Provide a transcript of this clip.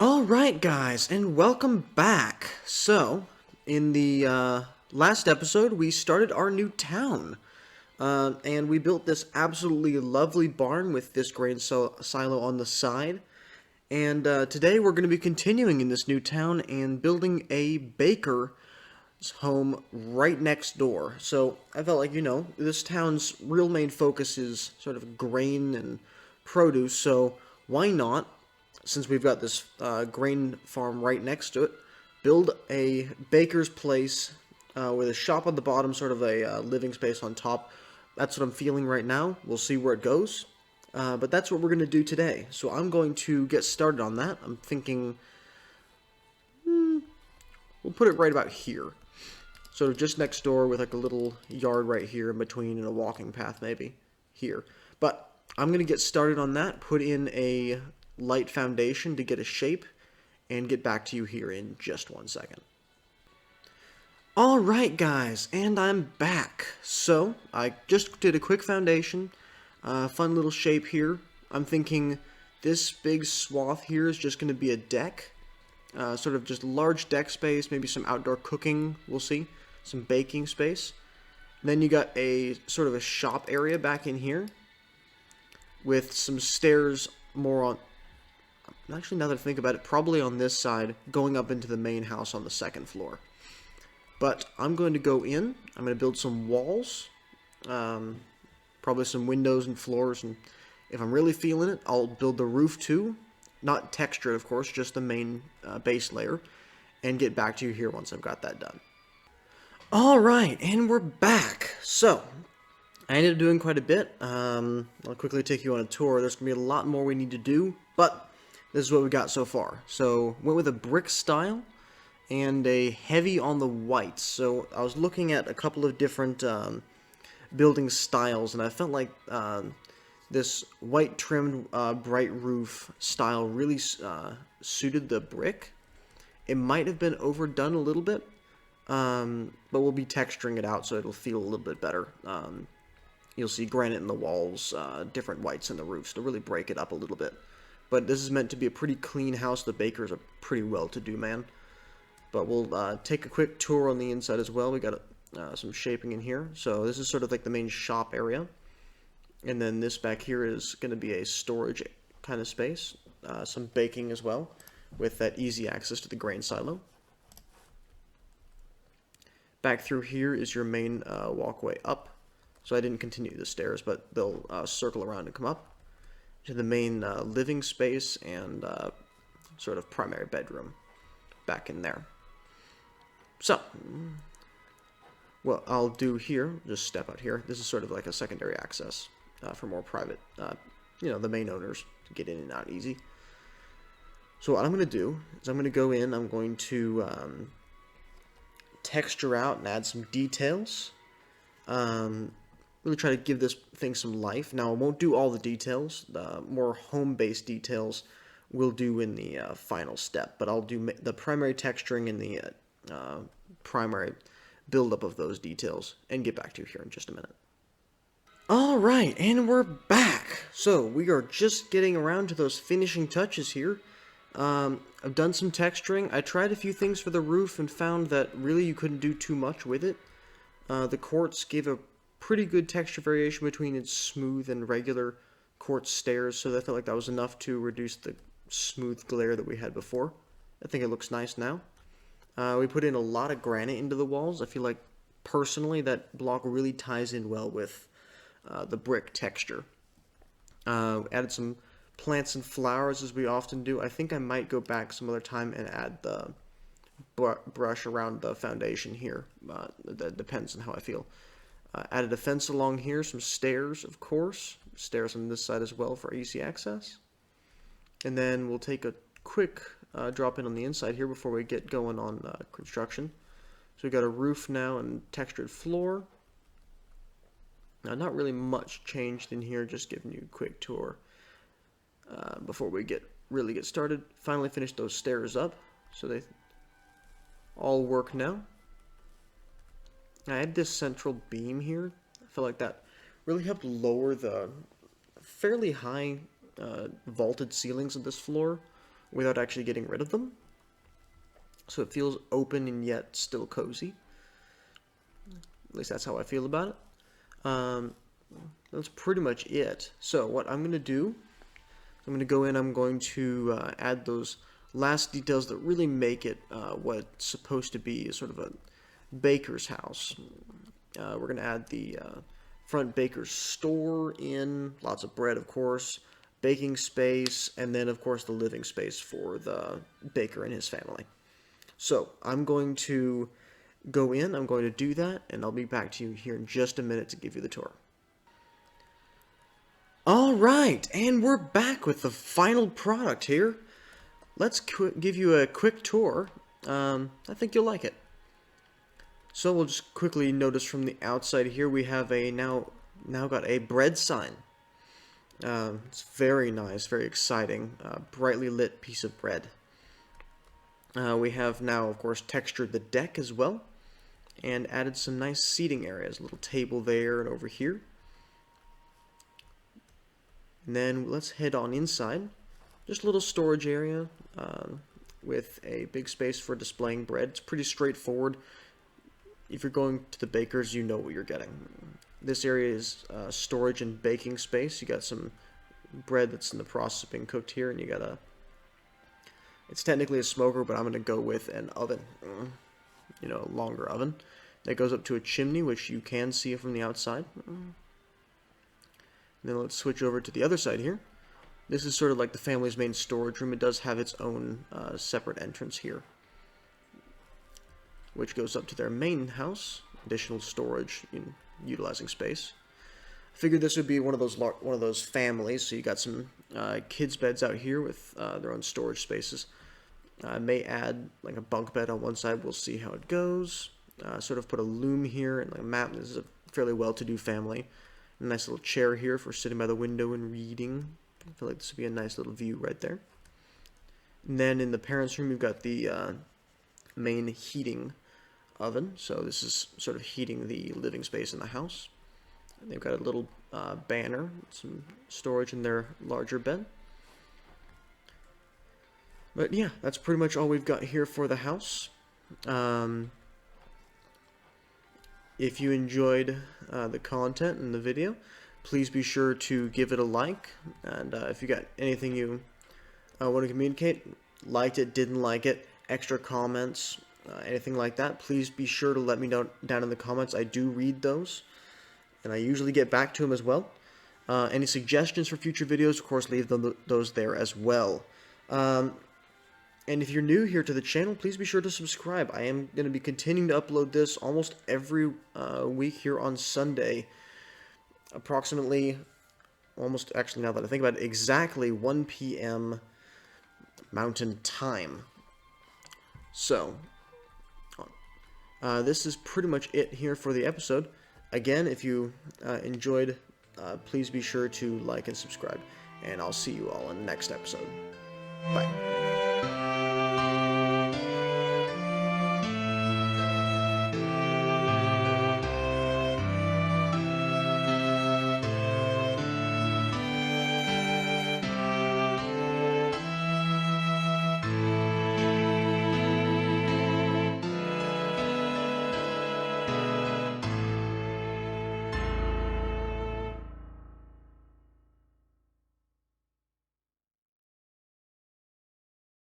Alright guys, and welcome back. So, in the last episode, we started our new town. And we built this absolutely lovely barn with this grain silo on the side. And today we're going to be continuing in this new town and building a baker's home right next door. So, I felt like, this town's real main focus is sort of grain and produce, so why not, since we've got this grain farm right next to it, build a baker's place with a shop on the bottom, sort of a living space on top. That's what I'm feeling right now. We'll see where it goes. But that's what we're going to do today. So I'm going to get started on that. I'm thinking we'll put it right about here. So just next door with like a little yard right here in between and a walking path maybe here. But I'm going to get started on that, put in a light foundation to get a shape, and get back to you here in just 1 second. Alright guys, and I'm back. So, I just did a quick foundation, fun little shape here. I'm thinking this big swath here is just going to be a deck, sort of just large deck space, maybe some outdoor cooking, we'll see, some baking space. Then you got a sort of a shop area back in here, with some stairs more on, actually, now that I think about it, probably on this side, going up into the main house on the second floor. But I'm going to go in, I'm going to build some walls, probably some windows and floors, and if I'm really feeling it, I'll build the roof too. Not textured, of course, just the main base layer, and get back to you here once I've got that done. Alright, and we're back. So, I ended up doing quite a bit. I'll quickly take you on a tour. There's going to be a lot more we need to do, but this is what we got so far. So, went with a brick style and a heavy on the whites. So, I was looking at a couple of different building styles, and I felt like this white trimmed bright roof style really suited the brick. It might have been overdone a little bit, but we'll be texturing it out so it'll feel a little bit better. You'll see granite in the walls, different whites in the roofs to really break it up a little bit. But this is meant to be a pretty clean house. The baker's a pretty well-to-do man. But we'll take a quick tour on the inside as well. We got some shaping in here. So this is sort of like the main shop area. And then this back here is going to be a storage kind of space. Some baking as well, with that easy access to the grain silo. Back through here is your main walkway up. So I didn't continue the stairs, but they'll circle around and come up to the main living space and sort of primary bedroom back in there. So, what I'll do here, just step out here. This is sort of like a secondary access for more private, the main owners to get in and out easy. So what I'm going to do is I'm going to go in, I'm going to texture out and add some details. Really try to give this thing some life. Now, I won't do all the details. The more home-based details we'll do in the final step, but I'll do the primary texturing and the primary buildup of those details and get back to you here in just a minute. Alright, and we're back. So, we are just getting around to those finishing touches here. I've done some texturing. I tried a few things for the roof and found that really you couldn't do too much with it. The quartz gave a pretty good texture variation between its smooth and regular quartz stairs, so I felt like that was enough to reduce the smooth glare that we had before. I think it looks nice now. We put in a lot of granite into the walls. I feel like, personally, that block really ties in well with the brick texture. Added some plants and flowers, as we often do. I think I might go back some other time and add the brush around the foundation here. That depends on how I feel. Added a fence along here, some stairs, of course. Stairs on this side as well for easy access. And then we'll take a quick drop in on the inside here before we get going on construction. So we've got a roof now and textured floor. Now, not really much changed in here, just giving you a quick tour before we really get started. Finally finished those stairs up, so they all work now. I had this central beam here. I feel like that really helped lower the fairly high vaulted ceilings of this floor without actually getting rid of them. So it feels open and yet still cozy. At least that's how I feel about it. That's pretty much it. So what I'm going to do, I'm going to go in, I'm going to add those last details that really make it what it's supposed to be, sort of a baker's house. We're going to add the front baker's store in, lots of bread, of course, baking space, and then, of course, the living space for the baker and his family. So I'm going to go in, I'm going to do that, and I'll be back to you here in just a minute to give you the tour. Alright, and we're back with the final product here. Let's give you a quick tour. I think you'll like it. So we'll just quickly notice from the outside here we have a now got a bread sign. It's very nice, very exciting, brightly lit piece of bread. We have now, of course, textured the deck as well, and added some nice seating areas, a little table there and over here. And then let's head on inside. Just a little storage area with a big space for displaying bread. It's pretty straightforward. If you're going to the baker's, you know what you're getting. This area is storage and baking space. You got some bread that's in the process of being cooked here, and you got it's technically a smoker, but I'm going to go with an oven, you know, a longer oven that goes up to a chimney, which you can see from the outside. And then let's switch over to the other side here. This is sort of like the family's main storage room. It does have its own separate entrance here, which goes up to their main house. Additional storage in utilizing space. I figured this would be one of those families. So you got some kids' beds out here with their own storage spaces. I may add like a bunk bed on one side. We'll see how it goes. Sort of put a loom here and like a map. This is a fairly well-to-do family. A nice little chair here for sitting by the window and reading. I feel like this would be a nice little view right there. And then in the parents' room, you've got the main heating oven. So this is sort of heating the living space in the house. And they've got a little banner, some storage in their larger bed. But yeah, that's pretty much all we've got here for the house. If you enjoyed the content and the video, please be sure to give it a like. And if you got anything you want to communicate, liked it, didn't like it, extra comments, anything like that, please be sure to let me know down in the comments. I do read those, and I usually get back to them as well. Any suggestions for future videos, of course, leave those there as well. And if you're new here to the channel, please be sure to subscribe. I am going to be continuing to upload this almost every week here on Sunday. Approximately, almost, actually now that I think about it, exactly 1 p.m. Mountain Time. So, this is pretty much it here for the episode. Again, if you enjoyed, please be sure to like and subscribe. And I'll see you all in the next episode. Bye.